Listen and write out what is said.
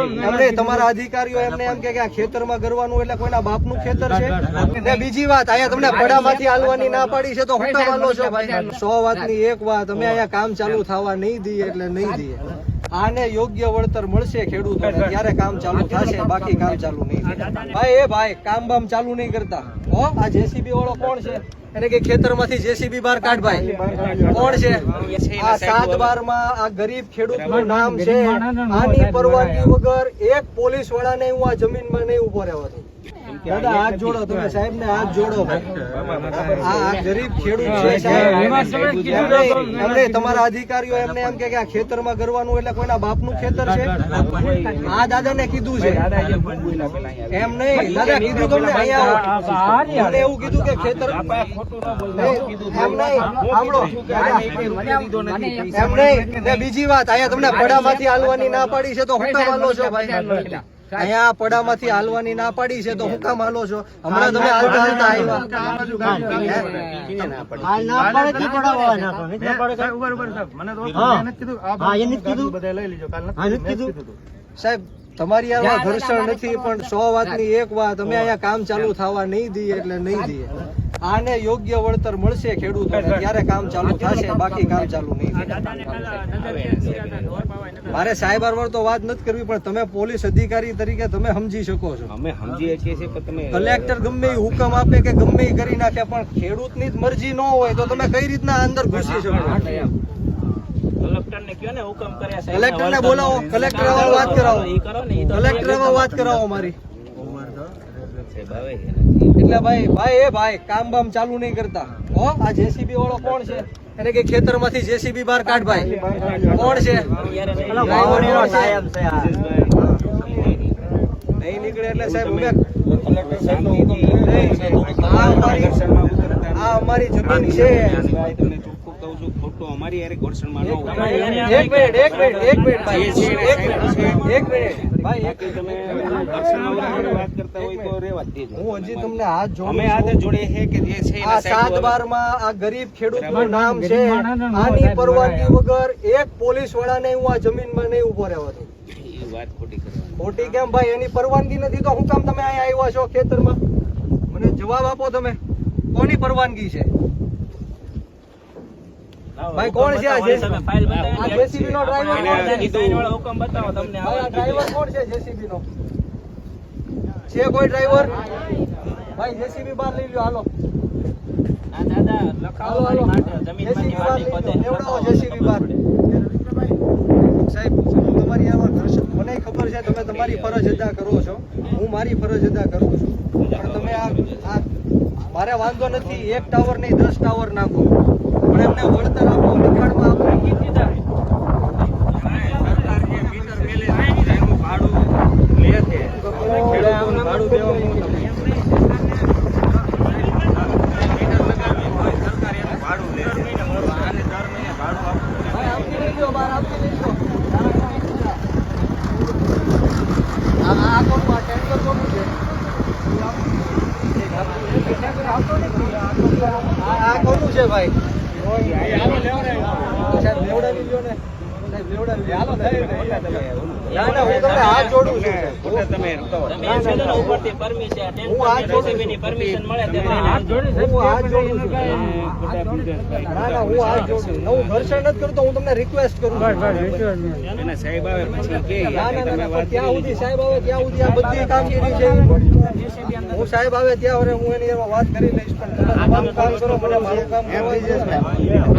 એમને તમારા અધિકારીઓ એમને એમ કે આ ખેતરમાં કરવાનું એટલે કોઈના બાપનું ખેતર છે ને બીજી વાત અહીંયા તમને પડામાંથી હાલવાની ના પાડી છે તો હું કામ હાલો છો ભાઈ 100 વાતની એક વાત અમે અહીંયા કામ ચાલુ થવા નહીં દઈએ એટલે નહીં દઈએ આને યોગ્ય વળતર મળશે ખેડૂતોને ત્યારે કામ ચાલુ થશે બાકી કામ ચાલુ નહીં ભાઈ એ ભાઈ કામ બામ ચાલુ નહીં કરતા હો આ જેસીબી વાળો કોણ છે એને કે ખેતરમાંથી જેસીબી બહાર કાઢ ભાઈ કોણ છે આ 7/12 માં આ ગરીબ ખેડૂતનું નામ છે આની પરવાનગી વગર એક પોલીસ વાળાને હું આ જમીનમાં નહીં ઉભો રહેવાનો દાદા હાથ જોડો તમે સાહેબ ને હાથ જોડો આ ગરીબ ખેડૂત છે સાહેબ એમને તમારા અધિકારીઓ એમને એમ કે આ ખેતરમાં કરવાનું એટલે કોઈના બાપનું ખેતર છે આ દાદાને કીધું છે એમ નહીં દાદા કીધું તમને અહીંયા મને એવું કીધું કે ખેતર એમ નહીં સાંભળો એમ નહીં બીજી વાત અહીંયા તમને પડામાંથી હાલવાની ના પાડી છે તો હું કામ હાલો છો ભાઈ અહીંયા પડામાંથી હાલવાની ના પાડી છે તો હું કામ હાલો છો હમણાં તમે હાલતા આવ્યા સાહેબ તમારી આવા ઘર્ષણ નથી પણ 100 વાતની એક વાત અમે અહીંયા કામ ચાલુ થવા નહીં દઈએ એટલે નહીં દઈએ આને યોગ્ય વળતર મળશે ખેડૂતોને ત્યારે કામ ચાલુ થશે બાકી કામ ચાલુ નહીં મારે સાહેબ તો વાત નથી કરવી પણ તમે પોલીસ અધિકારી તરીકે તમે સમજી શકો છો અમે સમજીએ છીએ પણ તમે કલેક્ટર ગમે એ હુકમ આપે કે ગમે એ કરી નાખે પણ ખેડૂતની જ મરજી ન હોય તો તમે કઈ રીતના અંદર ઘૂસી શકો કલેક્ટર ને બોલાવો કલેક્ટર વાત કરાવો કલેક્ટર વાત કરાવો મારી એટલે ભાઈ કામ બામ ચાલુ નહીં કરતા હો આ જેસીબી વાળો કોણ છે એને કે ખેતરમાંથી જેસીબી બહાર કાઢ ભાઈ કોણ છે નહીં નીકળે એટલે સાહેબ આ અમારી જમીન છે ગરીબ ખેડૂતનું નામ છે આની પરવાનગી વગર એક પોલીસ વાળાને હું આ જમીનમાં નહીં ઉભો રહેવાનો ખોટી કેમ ભાઈ એની પરવાનગી નથી તો હું કામ તમે અહીંયા આવ્યા છો ખેતરમાં મને જવાબ આપો તમે કોની પરવાનગી છે ભાઈ કોણ છે આ જેસીબી નો ડ્રાઈવર કોણ છે ડિઝાઇન વાળો હુકમ બતાવો તમને આ ડ્રાઈવર કોણ છે જેસીબી નો છે કોઈ ડ્રાઈવર ભાઈ જેસીબી બહાર લઈ લ્યો હાલો આ દાદા લખાવો મારી માટે જમીન માંથી પદે લેવડાવો જેસીબી બહાર સાહેબ તમારી આવા દર્શક મને ખબર છે તમે તમારી ફરજ અદા કરો છો હું મારી ફરજ અદા કરું છું પણ તમે આ મારે વાંધો નથી 1 ટાવર નહીં 10 ટાવર નાખો પણ એમને વળતર આપો નિખાડમાં આપો આ કોનું છે ભાઈ હાથ જોડું છું હું ઘર્ષણ નથી કરતો હું તમને રિક્વેસ્ટ કરું સાહેબ આવે ત્યાં સુધી સાહેબ આવે ત્યાં સુધી આ બધી કામગીરી છે હું સાહેબ આવે ત્યાં હું એની વાત કરી લઈશ પણ કામ કરો મને મારું કામ કરવા